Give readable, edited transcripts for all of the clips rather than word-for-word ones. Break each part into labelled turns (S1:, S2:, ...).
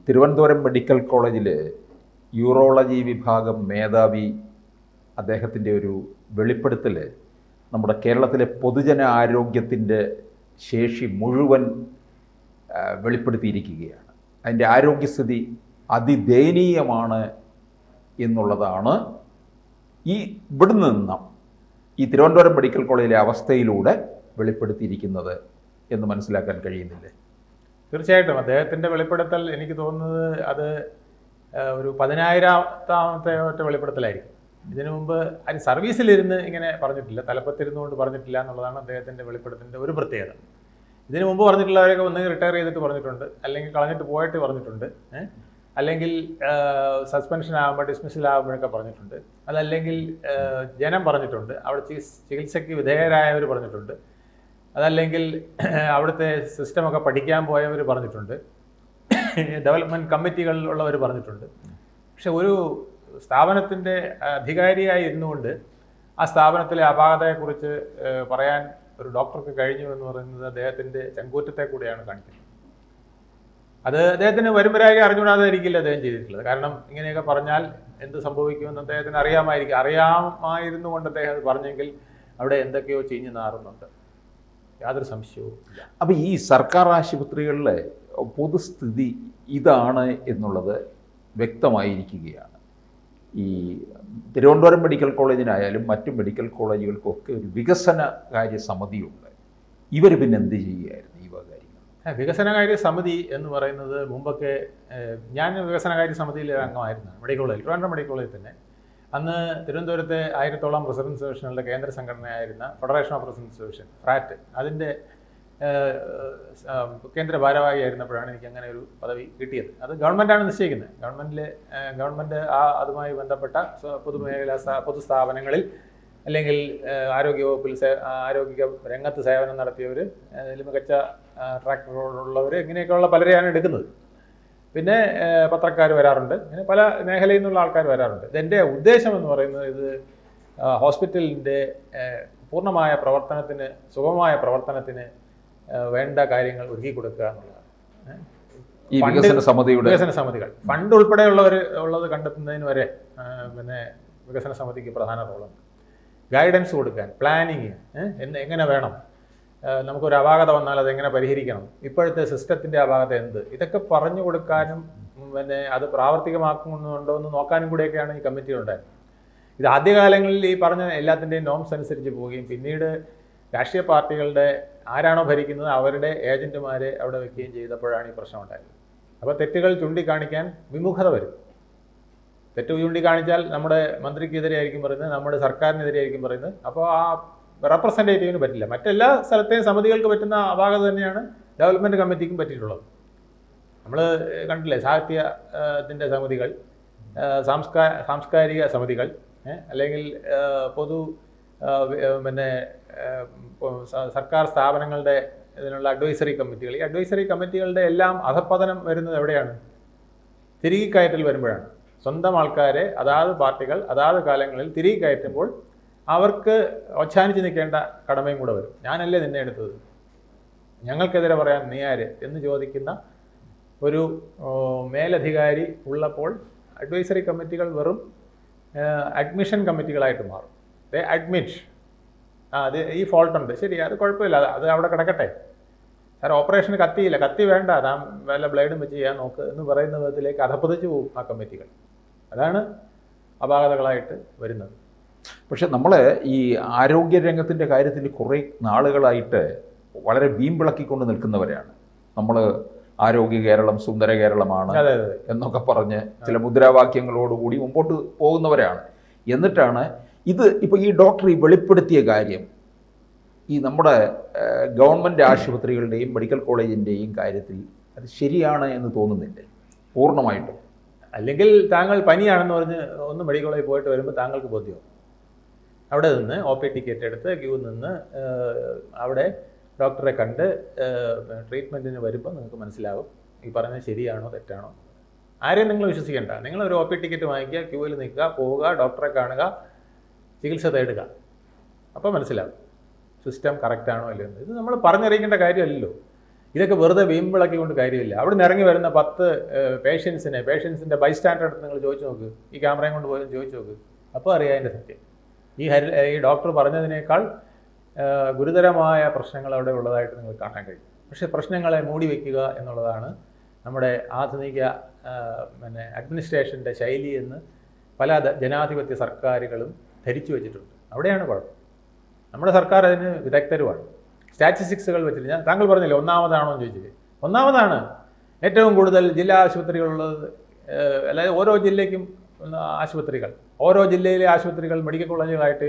S1: Thiruvananthapuram medical കോളേജിൽ urology വിഭാഗം മേധാവി അദ്ദേഹത്തിൻ്റെ ഒരു വെളിപ്പെടുത്തൽ നമ്മുടെ കേരളത്തിലെ പൊതുജന ആരോഗ്യത്തിൻ്റെ ശേഷി മുഴുവൻ വെളിപ്പെടുത്തിയിരിക്കുകയാണ്. അതിൻ്റെ ആരോഗ്യസ്ഥിതി അതിദയനീയമാണ് എന്നുള്ളതാണ് ഇവിടുന്ന് നിന്നും ഈ തിരുവനന്തപുരം മെഡിക്കൽ കോളേജിലെ അവസ്ഥയിലൂടെ വെളിപ്പെടുത്തിയിരിക്കുന്നത് എന്ന് മനസ്സിലാക്കാൻ കഴിയുന്നില്ലേ?
S2: തീർച്ചയായിട്ടും അദ്ദേഹത്തിൻ്റെ വെളിപ്പെടുത്തൽ എനിക്ക് തോന്നുന്നത് അത് ഒരു 10,000ാമത്തെ ഒറ്റ വെളിപ്പെടുത്തലായിരിക്കും. ഇതിനു മുമ്പ് അതിന് സർവീസിലിരുന്ന് ഇങ്ങനെ പറഞ്ഞിട്ടില്ല, തലപ്പത്തിരുന്നുകൊണ്ട് പറഞ്ഞിട്ടില്ല എന്നുള്ളതാണ് അദ്ദേഹത്തിൻ്റെ വെളിപ്പെടുത്തലിൻ്റെ ഒരു പ്രത്യേകത. ഇതിനു മുമ്പ് പറഞ്ഞിട്ടുള്ളവരൊക്കെ ഒന്നുകിൽ റിട്ടയർ ചെയ്തിട്ട് പറഞ്ഞിട്ടുണ്ട്, അല്ലെങ്കിൽ കളഞ്ഞിട്ട് പോയിട്ട് പറഞ്ഞിട്ടുണ്ട്, അല്ലെങ്കിൽ സസ്പെൻഷൻ ആകുമ്പോൾ ഡിസ്മിസിൽ ആകുമ്പോഴൊക്കെ പറഞ്ഞിട്ടുണ്ട്, അതല്ലെങ്കിൽ ജനം പറഞ്ഞിട്ടുണ്ട്, അവിടെ ചികിത്സയ്ക്ക് വിധേയരായവർ പറഞ്ഞിട്ടുണ്ട്, അതല്ലെങ്കിൽ അവിടുത്തെ സിസ്റ്റമൊക്കെ പഠിക്കാൻ പോയവർ പറഞ്ഞിട്ടുണ്ട്, ഡെവലപ്മെൻറ്റ് കമ്മിറ്റികളിലുള്ളവർ പറഞ്ഞിട്ടുണ്ട്. പക്ഷെ ഒരു സ്ഥാപനത്തിൻ്റെ അധികാരിയായി ഇരുന്നുകൊണ്ട് ആ സ്ഥാപനത്തിലെ അപാകതയെക്കുറിച്ച് പറയാൻ ഒരു ഡോക്ടർക്ക് കഴിഞ്ഞു എന്ന് പറയുന്നത് അദ്ദേഹത്തിൻ്റെ ചങ്കൂറ്റത്തെ കൂടെയാണ് കാണിക്കുന്നത്. അത് അദ്ദേഹത്തിന് വരുമ്പരായി അറിഞ്ഞുകൂടാതായിരിക്കില്ല അദ്ദേഹം ചെയ്തിട്ടുള്ളത്. കാരണം ഇങ്ങനെയൊക്കെ പറഞ്ഞാൽ എന്ത് സംഭവിക്കുമെന്ന് അദ്ദേഹത്തിന് അറിയാമായിരുന്നു കൊണ്ട് അദ്ദേഹം അത് പറഞ്ഞെങ്കിൽ അവിടെ എന്തൊക്കെയോ ചീഞ്ഞു നാറുന്നുണ്ട്, യാതൊരു സംശയവും ഇല്ല.
S1: അപ്പോൾ ഈ സർക്കാർ ആശുപത്രികളിലെ പൊതുസ്ഥിതി ഇതാണ് എന്നുള്ളത് വ്യക്തമായിരിക്കുകയാണ്. ഈ തിരുവനന്തപുരം മെഡിക്കൽ കോളേജിനായാലും മറ്റു മെഡിക്കൽ കോളേജുകൾക്കൊക്കെ ഒരു വികസനകാര്യ സമിതിയുണ്ട്. ഇവർ പിന്നെ എന്ത് ചെയ്യുകയായിരുന്നു ഈ കാര്യങ്ങൾ?
S2: വികസനകാര്യ സമിതി എന്ന് പറയുന്നത് മുമ്പൊക്കെ ഞാൻ വികസനകാര്യ സമിതിയിലെ അംഗമായിരുന്നു. മെഡിക്കൽ കോളേജ്, ട്രിവാൻഡ്രം മെഡിക്കൽ കോളേജിൽ തന്നെ അന്ന് തിരുവനന്തപുരത്തെ 1000ഓളം റെസിഡൻസ് ഡിവിഷനുകളുടെ കേന്ദ്ര സംഘടനയായിരുന്ന federation of residents division FRAT അതിൻ്റെ കേന്ദ്ര ഭാരവാഹിയായിരുന്നപ്പോഴാണ് എനിക്ക് അങ്ങനെ ഒരു പദവി കിട്ടിയത്. അത് ഗവൺമെൻറ്റാണ് നിശ്ചയിക്കുന്നത്. ഗവൺമെൻറ് അതുമായി ബന്ധപ്പെട്ട പൊതുസ്ഥാപനങ്ങളിൽ അല്ലെങ്കിൽ ആരോഗ്യവകുപ്പിൽ ആരോഗ്യ രംഗത്ത് സേവനം നടത്തിയവർ, അതിൽ മികച്ച ട്രാക്ക് റെക്കോർഡുള്ളവർ, ഇങ്ങനെയൊക്കെയുള്ള പലരെയാണ് എടുക്കുന്നത്. പിന്നെ പത്രക്കാർ വരാറുണ്ട്, ഇങ്ങനെ പല മേഖലയിൽ നിന്നുള്ള ആൾക്കാർ വരാറുണ്ട്. ഇതെൻ്റെ ഉദ്ദേശം എന്ന് പറയുന്നത് ഇത് ഹോസ്പിറ്റലിൻ്റെ പൂർണ്ണമായ പ്രവർത്തനത്തിന്, സുഗമമായ പ്രവർത്തനത്തിന് വേണ്ട കാര്യങ്ങൾ ഒരുക്കി കൊടുക്കുക എന്നുള്ളതാണ്.
S1: ഈ വികസന
S2: സമിതികൾ ഫണ്ട് ഉൾപ്പെടെയുള്ളത് കണ്ടെത്തുന്നതിന് വരെ പിന്നെ വികസന സമിതിക്ക് പ്രധാന റോളുണ്ട്. ഗൈഡൻസ് കൊടുക്കാൻ, പ്ലാനിങ്, എങ്ങനെ വേണം, നമുക്കൊരു അപാകത വന്നാൽ അതെങ്ങനെ പരിഹരിക്കണം, ഇപ്പോഴത്തെ സിസ്റ്റത്തിൻ്റെ അപാകത എന്ത്, ഇതൊക്കെ പറഞ്ഞു കൊടുക്കാനും പിന്നെ അത് പ്രാവർത്തികമാക്കുന്നുണ്ടോ എന്ന് നോക്കാനും കൂടെയൊക്കെയാണ് ഈ കമ്മിറ്റി ഉണ്ടായത്. ഇത് ആദ്യകാലങ്ങളിൽ ഈ പറഞ്ഞ എല്ലാത്തിൻ്റെയും നോംസ് അനുസരിച്ച് പോവുകയും പിന്നീട് രാഷ്ട്രീയ പാർട്ടികളുടെ ആരാണോ ഭരിക്കുന്നത് അവരുടെ ഏജന്റുമാരെ അവിടെ വയ്ക്കുകയും ചെയ്തപ്പോഴാണ് ഈ പ്രശ്നം ഉണ്ടായത്. അപ്പോൾ തെറ്റുകൾ ചൂണ്ടിക്കാണിക്കാൻ വിമുഖത വരും. തെറ്റ് ചൂണ്ടിക്കാണിച്ചാൽ നമ്മുടെ മന്ത്രിക്കെതിരെ ആയിരിക്കും പറയുന്നത്, നമ്മുടെ സർക്കാരിനെതിരെ ആയിരിക്കും പറയുന്നത്. അപ്പോൾ ആ റെപ്രസെൻറ്റേറ്റീവിന് പറ്റില്ല. മറ്റെല്ലാ സ്ഥലത്തെയും സമിതികൾക്ക് പറ്റുന്ന അപാകത തന്നെയാണ് ഡെവലപ്മെൻറ്റ് കമ്മിറ്റിക്കും പറ്റിയിട്ടുള്ളത്. നമ്മൾ കണ്ടില്ലേ, സാഹിത്യത്തിൻ്റെ സമിതികൾ, സാംസ്കാരിക സമിതികൾ, അല്ലെങ്കിൽ പിന്നെ സർക്കാർ സ്ഥാപനങ്ങളുടെ ഇതിനുള്ള അഡ്വൈസറി കമ്മിറ്റികൾ. ഈ അഡ്വൈസറി കമ്മിറ്റികളുടെ എല്ലാം അധപ്പതനം വരുന്നത് എവിടെയാണ്? തിരികെ കയറ്റൽ വരുമ്പോഴാണ്. സ്വന്തം ആൾക്കാരെ അതാത് പാർട്ടികൾ അതാത് കാലങ്ങളിൽ തിരികെ കയറ്റുമ്പോൾ അവർക്ക് ഒച്ചാനിച്ച് നിൽക്കേണ്ട കടമയും കൂടെ വരും. ഞാനല്ലേ നിന്നെ എടുത്തത്, ഞങ്ങൾക്കെതിരെ പറയാൻ നീ ആര് എന്ന് ചോദിക്കുന്ന ഒരു മേലധികാരി ഉള്ളപ്പോൾ അഡ്വൈസറി കമ്മിറ്റികൾ വെറും അഡ്മിഷൻ കമ്മിറ്റികളായിട്ട് മാറും. അഡ്മിറ്റ് അത് ഈ ഫോൾട്ടുണ്ട്, ശരി, അത് കുഴപ്പമില്ല, അത് അവിടെ കിടക്കട്ടെ, സാർ ഓപ്പറേഷന് കത്തിയില്ല, കത്തി വേണ്ട, താൻ വല്ല ബ്ലേഡും വെച്ച് ചെയ്യാൻ നോക്ക് എന്ന് പറയുന്ന വിധത്തിലേക്ക് അധപ്പതിച്ചു പോകും ആ കമ്മിറ്റികൾ. അതാണ് അപാകതകളായിട്ട് വരുന്നത്.
S1: പക്ഷെ നമ്മൾ ഈ ആരോഗ്യരംഗത്തിൻ്റെ കാര്യത്തിൽ കുറേ നാളുകളായിട്ട് വളരെ വീമ്പിളക്കിക്കൊണ്ട് നിൽക്കുന്നവരാണ്. നമ്മൾ ആരോഗ്യ കേരളം സുന്ദര കേരളമാണ് എന്നൊക്കെ പറഞ്ഞ് ചില മുദ്രാവാക്യങ്ങളോടുകൂടി മുമ്പോട്ട് പോകുന്നവരാണ്. എന്നിട്ടാണ് ഇപ്പോൾ ഈ ഡോക്ടർ ഈ വെളിപ്പെടുത്തിയ കാര്യം ഈ നമ്മുടെ ഗവൺമെൻറ് ആശുപത്രികളുടെയും മെഡിക്കൽ കോളേജിൻ്റെയും കാര്യത്തിൽ അത് ശരിയാണ് എന്ന് തോന്നുന്നില്ലേ പൂർണ്ണമായിട്ടും?
S2: അല്ലെങ്കിൽ താങ്കൾ പനിയാണെന്ന് പറഞ്ഞ് ഒന്ന് മെഡിക്കൽ കോളേജിൽ പോയിട്ട് വരുമ്പോൾ താങ്കൾക്ക് ബോധ്യമാവും. അവിടെ നിന്ന് OP ടിക്കറ്റ് എടുത്ത് ക്യൂ നിന്ന് അവിടെ ഡോക്ടറെ കണ്ട് ട്രീറ്റ്മെൻറ്റിന് വരുമ്പോൾ നിങ്ങൾക്ക് മനസ്സിലാവും ഈ പറഞ്ഞത് ശരിയാണോ തെറ്റാണോ. ആരെയും നിങ്ങൾ വിശ്വസിക്കേണ്ട. നിങ്ങളൊരു OP ടിക്കറ്റ് വാങ്ങിക്കുക, ക്യൂവിൽ നിൽക്കുക, പോവുക, ഡോക്ടറെ കാണുക, ചികിത്സ തേടുക, അപ്പോൾ മനസ്സിലാവും സിസ്റ്റം കറക്റ്റാണോ അല്ലയോ. ഇത് നമ്മൾ പറഞ്ഞറിയിക്കേണ്ട കാര്യമല്ലല്ലോ. ഇതൊക്കെ വെറുതെ വീമ്പിളക്കിക്കൊണ്ട് കാര്യമില്ല. അവിടെ നിന്ന് ഇറങ്ങി വരുന്ന 10 പേഷ്യൻസിൻ്റെ ബൈസ്റ്റാൻഡർ അടുത്ത് നിങ്ങൾ ചോദിച്ചു നോക്ക്, ഈ ക്യാമറയും കൊണ്ട് പോയി ചോദിച്ചു നോക്ക്, അപ്പോൾ അറിയാം അതിൻ്റെ സത്യം. ഈ ഡോക്ടർ പറഞ്ഞതിനേക്കാൾ ഗുരുതരമായ പ്രശ്നങ്ങൾ അവിടെ ഉള്ളതായിട്ട് നിങ്ങൾക്ക് കാണാൻ കഴിയും. പക്ഷേ പ്രശ്നങ്ങളെ മൂടി വയ്ക്കുക എന്നുള്ളതാണ് നമ്മുടെ ആധുനിക അഡ്മിനിസ്ട്രേഷൻ്റെ ശൈലി എന്ന് പല ജനാധിപത്യ സർക്കാരുകളും ധരിച്ചു വെച്ചിട്ടുണ്ട്. അവിടെയാണ് കുഴപ്പം. നമ്മുടെ സർക്കാർ അതിന് വിദഗ്ധരുമാണ്. സ്റ്റാറ്റിസ്റ്റിക്സുകൾ വെച്ചിട്ട് താങ്കൾ പറഞ്ഞില്ലേ ഒന്നാമതാണോ എന്ന് ചോദിച്ചത്, ഒന്നാമതാണ്. ഏറ്റവും കൂടുതൽ ജില്ലാ ആശുപത്രികളുള്ളത്, അതായത് ഓരോ ജില്ലയ്ക്കും ആശുപത്രികൾ, ഓരോ ജില്ലയിലെ ആശുപത്രികൾ മെഡിക്കൽ കോളേജുകളായിട്ട്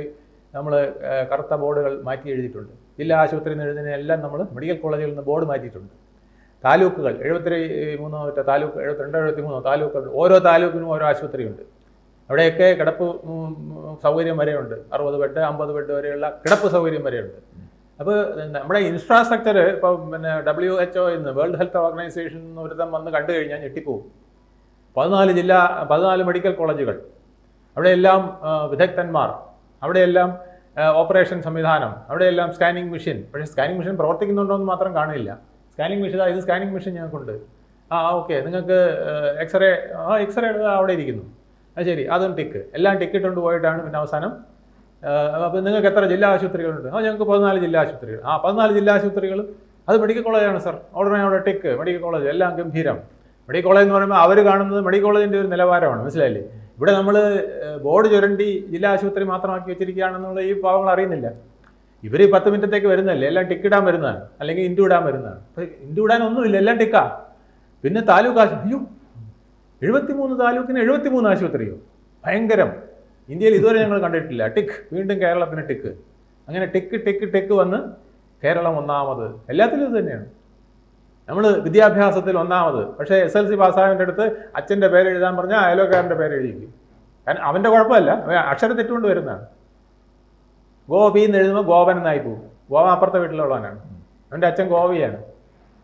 S2: നമ്മൾ കറുത്ത ബോർഡുകൾ മാറ്റി എഴുതിയിട്ടുണ്ട്. ജില്ലാ ആശുപത്രി എന്ന് എഴുതുന്നതിനെല്ലാം നമ്മൾ മെഡിക്കൽ കോളേജുകളിൽ നിന്ന് ബോർഡ് മാറ്റിയിട്ടുണ്ട്. താലൂക്കുകൾ 73 താലൂക്ക്, 73 താലൂക്കുകൾ, ഓരോ താലൂക്കിനും ഓരോ ആശുപത്രിയുണ്ട്. അവിടെയൊക്കെ കിടപ്പ് സൗകര്യം വരെയുണ്ട്. 60 ബെഡ് 50 ബെഡ് വരെയുള്ള കിടപ്പ് സൗകര്യം വരെയുണ്ട്. അപ്പോൾ നമ്മുടെ ഇൻഫ്രാസ്ട്രക്ചർ ഇപ്പോൾ WHO എന്ന് വേൾഡ് ഹെൽത്ത് ഓർഗനൈസേഷൻ ഒരുതം വന്ന് കണ്ടു കഴിഞ്ഞാൽ ഞെട്ടിപ്പോവും. 14 മെഡിക്കൽ കോളേജുകൾ, അവിടെയെല്ലാം വിദഗ്ധന്മാർ, അവിടെയെല്ലാം ഓപ്പറേഷൻ സംവിധാനം, അവിടെയെല്ലാം സ്കാനിങ് മെഷീൻ. പക്ഷേ സ്കാനിങ് മെഷീൻ പ്രവർത്തിക്കുന്നുണ്ടോ എന്ന് മാത്രം കാണില്ല. സ്കാനിങ് മെഷീൻ, ഇത് സ്കാനിങ് മെഷീൻ ഞങ്ങൾക്കുണ്ട്. ഓക്കെ, നിങ്ങൾക്ക് എക്സ്റേ അവിടെ ഇരിക്കുന്നു, അത് ശരി, അതും ടിക്ക്, എല്ലാം ടിക്കിട്ടുകൊണ്ട് പോയിട്ടാണ് പിന്നെ അവസാനം അപ്പോൾ നിങ്ങൾക്ക് എത്ര ജില്ലാ ആശുപത്രികളുണ്ട്? ഞങ്ങൾക്ക് 14 ജില്ലാ ആശുപത്രികൾ. 14 ജില്ലാ ആശുപത്രികൾ അത് മെഡിക്കൽ കോളേജാണ് സാർ. ഉടനെ അവിടെ ടിക്ക്, മെഡിക്കൽ കോളേജ്, എല്ലാം ഗംഭീരം. മെഡിക്കൽ കോളേജ് എന്ന് പറയുമ്പോൾ അവർ കാണുന്നത് മെഡിക്കൽ കോളേജിൻ്റെ ഒരു നിലവാരമാണ്, മനസ്സിലായില്ലേ? ഇവിടെ നമ്മൾ ബോർഡ് ചുരണ്ടി ജില്ലാ ആശുപത്രി മാത്രമാക്കി വെച്ചിരിക്കുകയാണെന്നുള്ള ഈ പാവങ്ങൾ അറിയുന്നില്ല. ഇവർ 10 മിനിറ്റത്തേക്ക് വരുന്നതല്ലേ, എല്ലാം ടിക്കിടാൻ വരുന്നതാണ്, അല്ലെങ്കിൽ ഇൻറ്റു ഇടാൻ വരുന്നതാണ്. അപ്പോൾ ഇൻറ്റു ഇടാനൊന്നുമില്ല, എല്ലാം ടിക്കാ. പിന്നെ താലൂക്ക് അയ്യോ 73 താലൂക്കിന് 73 ആശുപത്രിയോ, ഭയങ്കരം. ഇന്ത്യയിൽ ഇതുവരെ ഞങ്ങൾ കണ്ടിട്ടില്ല. ടിക്ക്, വീണ്ടും കേരളത്തിന് ടിക്ക്. അങ്ങനെ ടിക്ക് വന്ന് കേരളം ഒന്നാമത്. എല്ലാത്തിലും ഇത് തന്നെയാണ്. നമ്മൾ വിദ്യാഭ്യാസത്തിൽ ഒന്നാമത്. പക്ഷേ SLC പാസ്സായവൻ്റെ അടുത്ത് അച്ഛൻ്റെ പേര് എഴുതാൻ പറഞ്ഞാൽ അയലോക്കാരൻ്റെ പേര് എഴുതിക്കും. കാരണം അവൻ്റെ കുഴപ്പമല്ല, അക്ഷരം തെറ്റുകൊണ്ട് വരുന്നതാണ്. ഗോപി എന്ന് എഴുതുമ്പോൾ ഗോപൻ എന്നായി പോകും. ഗോവ അപ്പുറത്തെ വീട്ടിലുള്ളവനാണ്, അവൻ്റെ അച്ഛൻ ഗോപിയാണ്.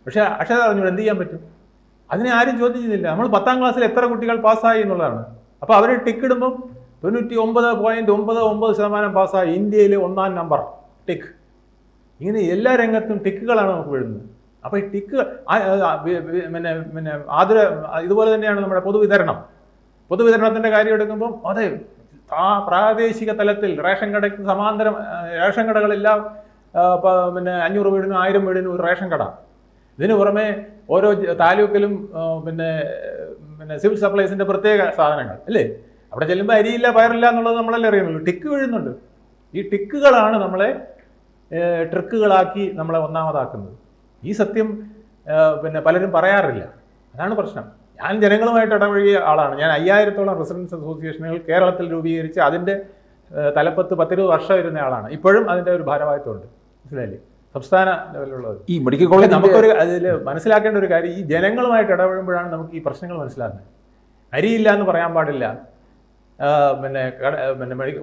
S2: പക്ഷേ അക്ഷരം അറിഞ്ഞൂടെ എന്ത് ചെയ്യാൻ പറ്റും? അതിനെ ആരും ചോദ്യം ചെയ്യുന്നില്ല. നമ്മൾ 10ാം ക്ലാസ്സിൽ എത്ര കുട്ടികൾ പാസ്സായി എന്നുള്ളതാണ്. അപ്പോൾ അവർ ടിക്കിടുമ്പം 99.99% പാസ്സായി, ഇന്ത്യയിലെ 1ാം നമ്പർ ടിക്ക്. ഇങ്ങനെ എല്ലാ രംഗത്തും ടിക്കുകളാണ് നമുക്ക് വീഴുന്നത്. അപ്പോൾ ഈ ടിക്ക് ഇതുപോലെ തന്നെയാണ് നമ്മുടെ പൊതുവിതരണത്തിൻ്റെ കാര്യം എടുക്കുമ്പം അതെ, പ്രാദേശിക തലത്തിൽ റേഷൻ കടയ്ക്ക് സമാന്തരം റേഷൻ കടകളെല്ലാം 500 വീടിനും 1000 വീടിനും ഒരു റേഷൻ കട. ഇതിന് പുറമെ ഓരോ താലൂക്കിലും സിവിൽ സപ്ലൈസിൻ്റെ പ്രത്യേക സാധനങ്ങൾ അല്ലേ? അവിടെ ചെല്ലുമ്പോൾ അരിയില്ല പയറില്ല എന്നുള്ളത് നമ്മളല്ലേ അറിയുന്നുള്ളൂ. ടിക്ക് വീഴുന്നുണ്ട്. ഈ ടിക്കുകളാണ് നമ്മളെ ട്രിക്കുകളാക്കി നമ്മളെ ഒന്നാമതാക്കുന്നത്. ഈ സത്യം പലരും പറയാറില്ല. അതാണ് പ്രശ്നം. ഞാൻ ജനങ്ങളുമായിട്ട് ഇടപഴകിയ ആളാണ്. ഞാൻ 5000-ഓളം റെസിഡൻസ് അസോസിയേഷനുകൾ കേരളത്തിൽ രൂപീകരിച്ച് അതിൻ്റെ തലപ്പത്ത് 10-20 വർഷം ഇരുന്ന ആളാണ്. ഇപ്പോഴും അതിൻ്റെ ഒരു ഭാരവാഹിത്വമുണ്ട്, മനസ്സിലായില്ലേ? സംസ്ഥാന ലെവലിലുള്ളത്.
S1: ഈ മെഡിക്കൽ കോളേജ്
S2: നമുക്കൊരു അതിൽ മനസ്സിലാക്കേണ്ട ഒരു കാര്യം, ഈ ജനങ്ങളുമായിട്ട് ഇടപെടുമ്പോഴാണ് നമുക്ക് ഈ പ്രശ്നങ്ങൾ മനസ്സിലാകുന്നത്. അരിയില്ല എന്ന് പറയാൻ പാടില്ല,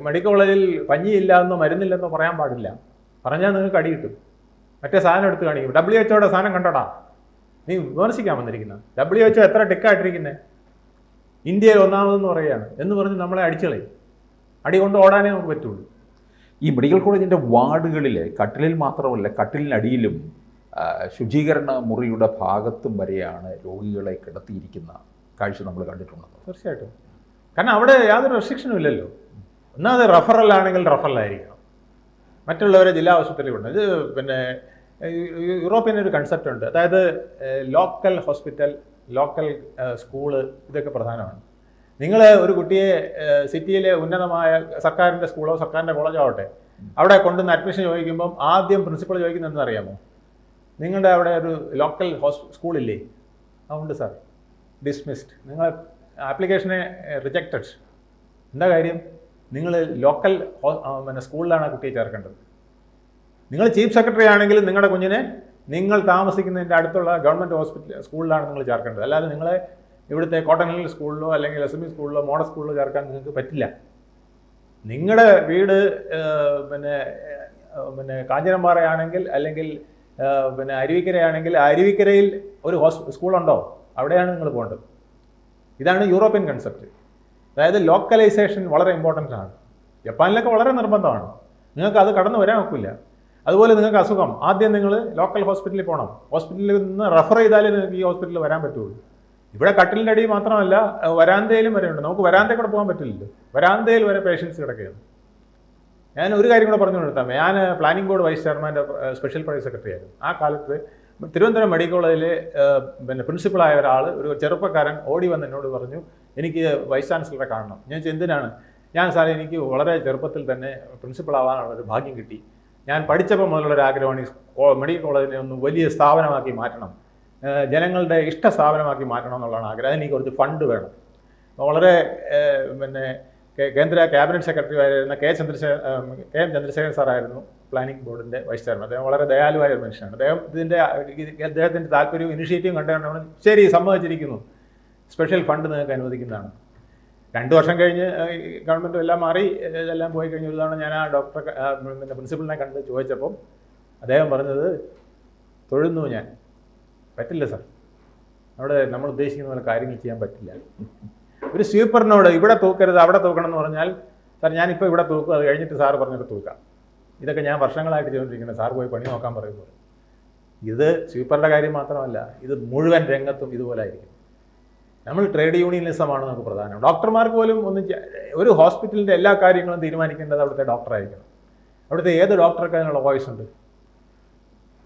S2: മെഡിക്കൽ കോളേജിൽ പഞ്ഞിയില്ല എന്നോ മരുന്നില്ലെന്നോ പറയാൻ പാടില്ല. പറഞ്ഞാൽ നിങ്ങൾക്ക് അടി കിട്ടും. മറ്റേ സാധനം എടുത്ത് കാണിക്കും. WHO സാധനം കണ്ടോടാ, നീ വിമർശിക്കാൻ വന്നിരിക്കുന്നത്. WHO എത്ര ടിക്കായിട്ടിരിക്കുന്നത്, ഇന്ത്യയിൽ ഒന്നാമതെന്ന് പറയുകയാണ് എന്ന് പറഞ്ഞ് നമ്മളെ അടിച്ചുകളയും. അടി കൊണ്ട് ഓടാനേ നമുക്ക് പറ്റുള്ളൂ.
S1: ഈ മെഡിക്കൽ കോളേജിൻ്റെ വാർഡുകളിൽ കട്ടിലിൽ മാത്രമല്ല, കട്ടിലിനടിയിലും ശുചീകരണ മുറിയുടെ ഭാഗത്തും വരെയാണ് രോഗികളെ കിടത്തിയിരിക്കുന്ന കാഴ്ച നമ്മൾ കണ്ടിട്ടുണ്ട്.
S2: തീർച്ചയായിട്ടും. കാരണം അവിടെ യാതൊരു റെസ്ട്രിക്ഷനും ഇല്ലല്ലോ. ഒന്നാമത് റഫറലാണെങ്കിൽ റഫറലായിരിക്കണം, മറ്റുള്ളവരെ ജില്ലാ ആശുപത്രിയിൽ കൊണ്ട്. ഇത് യൂറോപ്യൻ ഒരു കൺസെപ്റ്റ് ഉണ്ട്. അതായത് ലോക്കൽ ഹോസ്പിറ്റൽ, ലോക്കൽ സ്കൂള്, ഇതൊക്കെ പ്രധാനമാണ്. നിങ്ങൾ ഒരു കുട്ടിയെ സിറ്റിയിലെ ഉന്നതമായ സർക്കാരിൻ്റെ സ്കൂളോ സർക്കാരിൻ്റെ കോളേജോ ആവട്ടെ, അവിടെ കൊണ്ടുവന്ന് അഡ്മിഷൻ ചോദിക്കുമ്പം ആദ്യം പ്രിൻസിപ്പൾ ചോദിക്കുന്നത് എന്താണെന്നറിയാമോ? നിങ്ങളുടെ അവിടെ ഒരു ലോക്കൽ സ്കൂളില്ലേ? അതുകൊണ്ട് സാർ, ഡിസ്മിസ്ഡ്, നിങ്ങൾ ആപ്ലിക്കേഷനെ റിജക്റ്റഡ്. എന്താ കാര്യം? നിങ്ങൾ ലോക്കൽ സ്കൂളിലാണ് ആ കുട്ടിയെ ചേർക്കേണ്ടത്. നിങ്ങൾ ചീഫ് സെക്രട്ടറി ആണെങ്കിലും നിങ്ങളുടെ കുഞ്ഞിനെ നിങ്ങൾ താമസിക്കുന്നതിൻ്റെ അടുത്തുള്ള ഗവൺമെൻറ് സ്കൂളിലാണ് നിങ്ങൾ ചേർക്കേണ്ടത്. അല്ലാതെ നിങ്ങളെ ഇവിടുത്തെ കോട്ടൺ ഹിൽ സ്കൂളിലോ അല്ലെങ്കിൽ SME സ്കൂളിലോ മോഡൽ സ്കൂളിലോ ചേർക്കാൻ നിങ്ങൾക്ക് പറ്റില്ല. നിങ്ങളുടെ വീട് കാഞ്ഞിരംപാറയാണെങ്കിൽ അല്ലെങ്കിൽ അരുവിക്കരയാണെങ്കിൽ അരുവിക്കരയിൽ ഒരു സ്കൂളുണ്ടോ? അവിടെയാണ് നിങ്ങൾ പോകേണ്ടത്. ഇതാണ് യൂറോപ്യൻ കൺസെപ്റ്റ്. അതായത് ലോക്കലൈസേഷൻ വളരെ ഇമ്പോർട്ടൻ്റ് ആണ്. ജപ്പാനിലൊക്കെ വളരെ നിർബന്ധമാണ്. നിങ്ങൾക്ക് അത് കടന്നു വരാൻ ഒക്കില്ല. അതുപോലെ നിങ്ങൾക്ക് അസുഖം ആദ്യം നിങ്ങൾ ലോക്കൽ ഹോസ്പിറ്റലിൽ പോകണം. ഹോസ്പിറ്റലിൽ നിന്ന് റെഫർ ചെയ്താലേ നിങ്ങൾക്ക് ഈ ഹോസ്പിറ്റലിൽ വരാൻ പറ്റുള്ളൂ. ഇവിടെ കട്ടിലിൻ്റെ അടി മാത്രമല്ല, വരാന്തയിലും വരെ ഉണ്ട്. നമുക്ക് വരാന്തയിൽ കൂടെ പോകാൻ പറ്റില്ലല്ലോ. വരാന്തയിൽ വരെ പേഷ്യൻസ് കിടക്കുകയാണ്. ഞാൻ ഒരു കാര്യം കൂടെ പറഞ്ഞു കൊടുത്താൽ, ഞാൻ പ്ലാനിംഗ് ബോർഡ് വൈസ് ചെയർമാൻ്റെ സ്പെഷ്യൽ പ്രൈസ് സെക്രട്ടറി ആയിരുന്നു. ആ കാലത്ത് തിരുവനന്തപുരം മെഡിക്കൽ കോളേജിൽ പ്രിൻസിപ്പളായ ഒരാൾ, ഒരു ചെറുപ്പക്കാരൻ ഓടി വന്ന് എന്നോട് പറഞ്ഞു, എനിക്ക് വൈസ് ചാൻസലറെ കാണണം. ഞാൻ എന്തിനാണ്? ഞാൻ സാറേ, എനിക്ക് വളരെ ചെറുപ്പത്തിൽ തന്നെ പ്രിൻസിപ്പൾ ആവാനുള്ള ഒരു ഭാഗ്യം കിട്ടി. ഞാൻ പഠിച്ചപ്പോൾ മുതലുള്ള ഒരു ആഗ്രഹമാണ് മെഡിക്കൽ കോളേജിനെ ഒന്ന് വലിയ സ്ഥാപനമാക്കി മാറ്റണം, ജനങ്ങളുടെ ഇഷ്ട സ്ഥാപനമാക്കി മാറ്റണം എന്നുള്ളതാണ് ആഗ്രഹം. അതിന് കുറച്ച് ഫണ്ട് വേണം. വളരെ കേന്ദ്ര ക്യാബിനറ്റ് സെക്രട്ടറി ആയിരുന്ന കെ എം ചന്ദ്രശേഖരൻ സാറായിരുന്നു പ്ലാനിംഗ് ബോർഡിൻ്റെ വൈസ് ചെയർമാൻ. അദ്ദേഹം വളരെ ദയാലുവായ ഒരു മനുഷ്യനാണ്. അദ്ദേഹത്തിൻ്റെ താല്പര്യവും ഇനിഷ്യേറ്റീവും കണ്ടുകൊണ്ടാണ് ശരി സമ്മതിച്ചിരിക്കുന്നു, സ്പെഷ്യൽ ഫണ്ട് നിങ്ങൾക്ക് അനുവദിക്കുന്നതാണ്. 2 വർഷം കഴിഞ്ഞ് ഗവൺമെൻറ്റും എല്ലാം മാറി, ഇതെല്ലാം പോയി കഴിഞ്ഞ ഒരു തവണ ഞാൻ ആ ഡോക്ടറെ പ്രിൻസിപ്പളിനെ കണ്ട് ചോദിച്ചപ്പം അദ്ദേഹം പറഞ്ഞത്, തൊഴുന്നു ഞാൻ, പറ്റില്ല സാർ, അവിടെ നമ്മൾ ഉദ്ദേശിക്കുന്ന പോലെ കാര്യങ്ങൾ ചെയ്യാൻ പറ്റില്ല. ഒരു സ്വീപ്പറിനോട് ഇവിടെ തൂക്കരുത് അവിടെ തൂക്കണം എന്ന് പറഞ്ഞാൽ, സാർ ഞാനിപ്പോൾ ഇവിടെ തൂക്കും, അത് കഴിഞ്ഞിട്ട് സാറ് പറഞ്ഞിട്ട് തൂക്കാം. ഇതൊക്കെ ഞാൻ വർഷങ്ങളായിട്ട് ചെയ്തുകൊണ്ടിരിക്കുന്നത്, സാർ പോയി പണി നോക്കാൻ പറയുന്നത്. ഇത് സ്വീപ്പറുടെ കാര്യം മാത്രമല്ല, ഇത് മുഴുവൻ രംഗത്തും ഇതുപോലെ ആയിരിക്കും. നമ്മൾ ട്രേഡ് യൂണിയനിസമാണ് നമുക്ക് പ്രധാനം. ഡോക്ടർമാർക്ക് പോലും ഒരു ഹോസ്പിറ്റലിൻ്റെ എല്ലാ കാര്യങ്ങളും തീരുമാനിക്കേണ്ടത് അവിടുത്തെ ഡോക്ടറായിരിക്കണം. അവിടുത്തെ ഏത് ഡോക്ടർക്ക് അതിനുള്ള വോയിസ് ഉണ്ട്?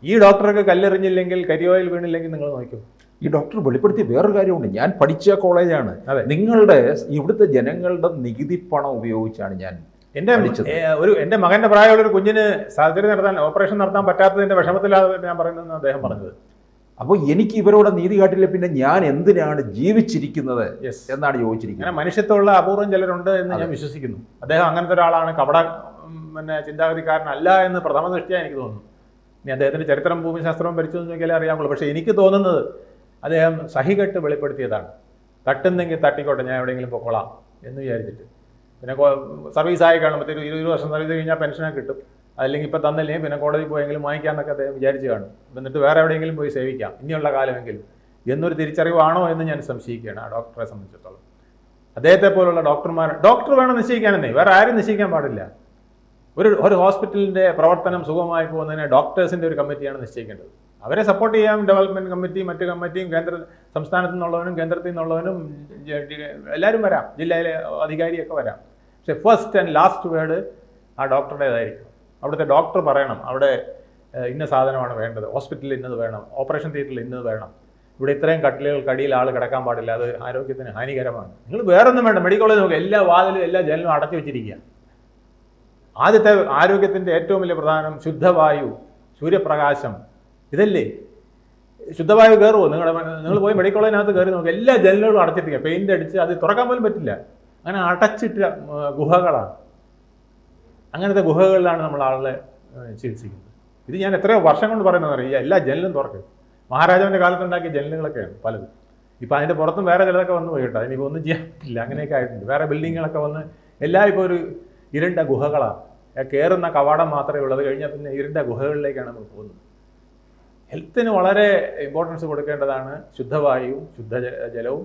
S2: ഈ ഡോക്ടർക്ക് കല്ലെറിഞ്ഞില്ലെങ്കിൽ, കരിയോയിൽ വീണില്ലെങ്കിൽ നിങ്ങൾ നോക്കൂ.
S1: ഈ ഡോക്ടർ വെളിപ്പെടുത്തിയ വേറൊരു കാര്യമുണ്ട്. ഞാൻ പഠിച്ച കോളേജാണ്. നിങ്ങളുടെ ഇവിടുത്തെ ജനങ്ങളുടെ നികുതി പണം ഉപയോഗിച്ചാണ് ഞാൻ
S2: എൻ്റെ മകൻ്റെ പ്രായമുള്ള ഒരു കുഞ്ഞിന് സർജറി നടത്താൻ, ഓപ്പറേഷൻ നടത്താൻ പറ്റാത്തതിൻ്റെ വിഷമത്തിലാണ് ഞാൻ പറയുന്നത് അദ്ദേഹം പറഞ്ഞത്.
S1: അപ്പോൾ എനിക്ക് ഇവരോട് നീതി കാട്ടില്ല, പിന്നെ ഞാൻ എന്തിനാണ് ജീവിച്ചിരിക്കുന്നത് എന്നാണ് ചോദിച്ചിരിക്കുന്നത്.
S2: അങ്ങനെ മനുഷ്യത്വമുള്ള അപൂർവം ചിലരുണ്ട് എന്ന് ഞാൻ വിശ്വസിക്കുന്നു. അദ്ദേഹം അങ്ങനത്തെ ഒരാളാണ്, കപട ചിന്താഗതിക്കാരനല്ല എന്ന് പ്രഥമ ദൃഷ്ടിയാ എനിക്ക് തോന്നുന്നു. ഇനി അദ്ദേഹത്തിൻ്റെ ചരിത്രം ഭൂമിശാസ്ത്രവും പരിച്ചു നോക്കിയാലേ അറിയാമുള്ളൂ. പക്ഷേ എനിക്ക് തോന്നുന്നത് അദ്ദേഹം സഹികെട്ട് വെളിപ്പെടുത്തിയതാണ്. തട്ടുന്നെങ്കിൽ തട്ടിക്കോട്ടെ, ഞാൻ എവിടെയെങ്കിലും പൊക്കോളാം എന്ന് വിചാരിച്ചിട്ട്. പിന്നെ സർവീസായി കാണും, 20 വർഷം സർവീസ് കഴിഞ്ഞാൽ പെൻഷനൊക്കെ കിട്ടും, അല്ലെങ്കിൽ ഇപ്പോൾ തന്നില്ലെങ്കിൽ പിന്നെ കോടതി പോയെങ്കിലും വാങ്ങിക്കാമെന്നൊക്കെ അദ്ദേഹം വിചാരിച്ച് കാണും. എന്നിട്ട് വേറെ എവിടെയെങ്കിലും പോയി സേവിക്കാം ഇനിയുള്ള കാലമെങ്കിലും എന്നൊരു തിരിച്ചറിവാണോ എന്ന് ഞാൻ സംശയിക്കുകയാണ് ആ ഡോക്ടറെ സംബന്ധിച്ചിടത്തോളം. അദ്ദേഹത്തെ പോലുള്ള ഡോക്ടർ വേണം നിശ്ചയിക്കാനെന്നേ, വേറെ ആരും നിശ്ചയിക്കാൻ പാടില്ല. ഒരു ഹോസ്പിറ്റലിൻ്റെ പ്രവർത്തനം സുഗമമായി പോകുന്നതിന് ഡോക്ടേഴ്സിൻ്റെ ഒരു കമ്മിറ്റിയാണ് നിശ്ചയിക്കേണ്ടത്. അവരെ സപ്പോർട്ട് ചെയ്യാം ഡെവലപ്മെൻറ്റ് കമ്മിറ്റി, മറ്റ് കമ്മിറ്റിയും, സംസ്ഥാനത്തു നിന്നുള്ളവനും കേന്ദ്രത്തിൽ നിന്നുള്ളവനും എല്ലാവരും വരാം, ജില്ലയിലെ അധികാരിയൊക്കെ വരാം. പക്ഷേ ഫസ്റ്റ് ആൻഡ് ലാസ്റ്റ് വേർഡ് ആ ഡോക്ടറുടേതായിരിക്കും. അവിടുത്തെ ഡോക്ടർ പറയണം, അവിടെ ഇന്ന സാധനമാണ് വേണ്ടത്, ഹോസ്പിറ്റലിൽ ഇന്നത് വേണം, ഓപ്പറേഷൻ തിയേറ്ററിൽ ഇന്നത് വേണം, ഇവിടെ ഇത്രയും കട്ടിലുകൾക്കടിയിൽ ആൾ കിടക്കാൻ പാടില്ല, അത് ആരോഗ്യത്തിന് ഹാനികരമാണ്. നിങ്ങൾ വേറൊന്നും വേണ്ട, മെഡിക്കൽ കോളേജ് നോക്കുക, എല്ലാ വാതിലും എല്ലാ ജനലും അടച്ചു വെച്ചിരിക്കുക. ആദ്യത്തെ ആരോഗ്യത്തിൻ്റെ ഏറ്റവും വലിയ പ്രധാനം ശുദ്ധവായു, സൂര്യപ്രകാശം, ഇതല്ലേ? ശുദ്ധവായു കയറുമോ? നിങ്ങൾ പോയി മെഡിക്കൽ കോളേജിനകത്ത് കയറി നോക്കുക, എല്ലാ ജനലുകളും അടച്ചിട്ടിരിക്കുക, പെയിൻ്റ് അടിച്ച് അത് തുറക്കാൻ പോലും പറ്റില്ല, അങ്ങനെ അടച്ചിട്ട ഗുഹകളാണ്. അങ്ങനത്തെ ഗുഹകളിലാണ് നമ്മൾ ആളുകളെ ചികിത്സിക്കുന്നത്. ഇത് ഞാൻ എത്രയോ വർഷം കൊണ്ട് പറയുന്നതറിയാം, എല്ലാ ജനലും തുറക്കും. മഹാരാജാവിൻ്റെ കാലത്തുണ്ടാക്കിയ ജനലുകളൊക്കെയാണ് പലതും. ഇപ്പം അതിൻ്റെ പുറത്തും വേറെ ചിലതൊക്കെ വന്നു പോയി കേട്ടോ, അതിനിപ്പോൾ ഒന്നും ചെയ്യാൻ പറ്റില്ല, അങ്ങനെയൊക്കെ ആയിട്ടുണ്ട്. വേറെ ബിൽഡിങ്ങുകളൊക്കെ വന്ന് എല്ലാം ഇപ്പോൾ ഒരു ഇരുണ്ട ഗുഹകളാണ്. കയറുന്ന കവാടം മാത്രമേ ഉള്ളത്, കഴിഞ്ഞാൽ പിന്നെ ഇരുണ്ട ഗുഹകളിലേക്കാണ് നമ്മൾ പോകുന്നത്. ഹെൽത്തിന് വളരെ ഇമ്പോർട്ടൻസ് കൊടുക്കേണ്ടതാണ് ശുദ്ധവായുവും ശുദ്ധജലവും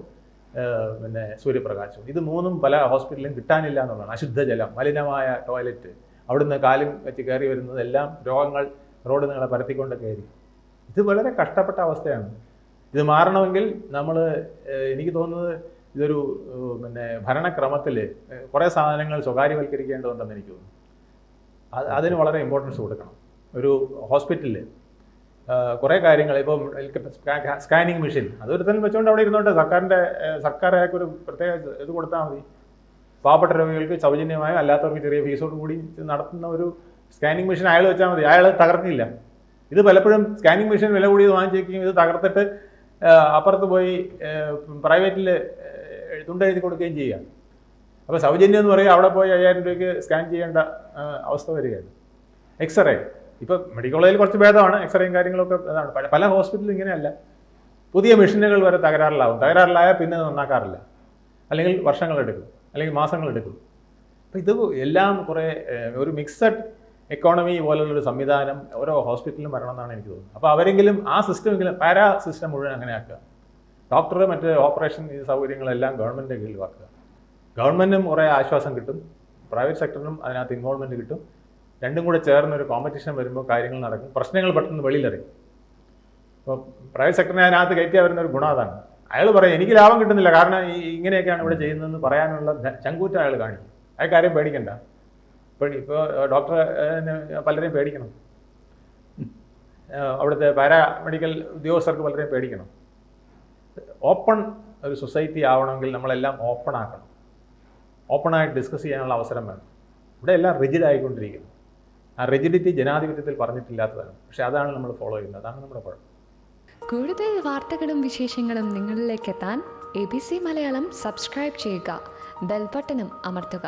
S2: പിന്നെ സൂര്യപ്രകാശവും. ഇത് മൂന്നും പല ഹോസ്പിറ്റലിലും കിട്ടാനില്ല എന്നുള്ളതാണ്. അശുദ്ധജലം, മലിനമായ ടോയ്ലറ്റ്, അവിടുന്ന് കാലും വെച്ച് കയറി വരുന്നതെല്ലാം രോഗങ്ങൾ റോഡ് നിങ്ങളെ പരത്തിക്കൊണ്ടൊക്കെ ആയിരിക്കും. ഇത് വളരെ കഷ്ടപ്പെട്ട അവസ്ഥയാണ്. ഇത് മാറണമെങ്കിൽ നമ്മൾ, എനിക്ക് തോന്നുന്നത് ഇതൊരു ഭരണക്രമത്തിൽ കുറേ സാധനങ്ങൾ സ്വകാര്യവൽക്കരിക്കേണ്ടതുണ്ടെന്ന് എനിക്ക് തോന്നുന്നു. അതിന് വളരെ ഇമ്പോർട്ടൻസ് കൊടുക്കണം. ഒരു ഹോസ്പിറ്റലിൽ കുറേ കാര്യങ്ങൾ, ഇപ്പം സ്കാനിങ് മെഷീൻ അതൊരുത്തൻ വെച്ചുകൊണ്ട് അവിടെ ഇരുന്നോട്ടെ, സർക്കാരൊക്കെ ഒരു പ്രത്യേക ഇത് കൊടുത്താൽ മതി. പാവപ്പെട്ട രോഗികൾക്ക് സൗജന്യമായോ അല്ലാത്തവർക്ക് ചെറിയ ഫീസോട് കൂടി നടത്തുന്ന ഒരു സ്കാനിങ് മെഷീൻ അയാൾ വെച്ചാൽ മതി. അയാൾ തകർക്കില്ല. ഇത് പലപ്പോഴും സ്കാനിങ് മെഷീൻ വില കൂടിയത് വാങ്ങിച്ചേക്കും, ഇത് തകർത്തിട്ട് അപ്പുറത്ത് പോയി പ്രൈവറ്റിൽ തുണ്ടെഴുതി കൊടുക്കുകയും ചെയ്യുക. അപ്പോൾ സൗജന്യം എന്ന് പറയുക അവിടെ പോയി 5000 രൂപയ്ക്ക് സ്കാൻ ചെയ്യേണ്ട അവസ്ഥ വരികയാണ്. എക്സ്റേ ഇപ്പോൾ മെഡിക്കൽ കോളേജിൽ കുറച്ച് ഭേദമാണ്, എക്സ്റേയും കാര്യങ്ങളൊക്കെ അതാണ്. പല ഹോസ്പിറ്റലും ഇങ്ങനെയല്ല. പുതിയ മെഷീനുകൾ വരെ തകരാറിലായാൽ പിന്നെ നന്നാക്കാറില്ല, അല്ലെങ്കിൽ വർഷങ്ങളെടുക്കും, അല്ലെങ്കിൽ മാസങ്ങളെടുക്കും. അപ്പോൾ ഇത് എല്ലാം കുറേ ഒരു മിക്സഡ് എക്കോണമി പോലുള്ളൊരു സംവിധാനം ഓരോ ഹോസ്പിറ്റലിലും വരണമെന്നാണ് എനിക്ക് തോന്നുന്നത്. അപ്പോൾ അവരെങ്കിലും ആ സിസ്റ്റമെങ്കിലും പാരാ സിസ്റ്റം മുഴുവൻ അങ്ങനെ ആക്കുക. ഡോക്ടർ മറ്റ് ഓപ്പറേഷൻ സൗകര്യങ്ങളെല്ലാം ഗവൺമെൻറ്റിൻ്റെ കീഴിലാക്കുക. ഗവൺമെൻറ്റും കുറേ ആശ്വാസം കിട്ടും, പ്രൈവറ്റ് സെക്ടറിനും അതിനകത്ത് ഇൻവോൾവ്മെൻറ്റ് കിട്ടും, രണ്ടും കൂടെ ചേർന്ന് ഒരു കോമ്പറ്റീഷൻ വരുമ്പോൾ കാര്യങ്ങൾ നടക്കും, പ്രശ്നങ്ങൾ പെട്ടെന്ന് വെളിയിലറിയും. ഇപ്പോൾ പ്രൈവറ്റ് സെക്ടറിനെ അതിനകത്ത് കയറ്റിയാൽ വരുന്ന ഒരു ഗുണം അതാണ്. അയാൾ പറയും എനിക്ക് ലാഭം കിട്ടുന്നില്ല കാരണം ഇങ്ങനെയൊക്കെയാണ് ഇവിടെ ചെയ്യുന്നതെന്ന് പറയാനുള്ള ചങ്കൂറ്റം അയാൾ കാണിക്കും. ആ കാര്യം പേടിക്കണ്ട. ഇപ്പോൾ ഡോക്ടർ പലരെയും പേടിക്കണം, അവിടുത്തെ പാരാമെഡിക്കൽ ഉദ്യോഗസ്ഥർക്ക് പലരെയും പേടിക്കണം. ഓപ്പൺ ഒരു സൊസൈറ്റി ആവണമെങ്കിൽ നമ്മളെല്ലാം ഓപ്പൺ ആക്കണം, ഓപ്പണായിട്ട് ഡിസ്കസ് ചെയ്യാനുള്ള അവസരം വേണം. ഇവിടെ എല്ലാം റിജിഡ് ആയിക്കൊണ്ടിരിക്കുന്നു. ആ റിജിഡിറ്റി ജനാധിപത്യത്തിൽ പറഞ്ഞിട്ടില്ലാത്തതാണ്, പക്ഷെ അതാണ് നമ്മൾ ഫോളോ ചെയ്യുന്നത്. അതാണ് നമ്മുടെ കുഴപ്പം.
S3: കൂടുതൽ വാർത്തകളും വിശേഷങ്ങളും നിങ്ങളിലേക്ക് എത്താൻ ABC മലയാളം സബ്സ്ക്രൈബ് ചെയ്യുക, ബെൽ ബട്ടണും അമർത്തുക.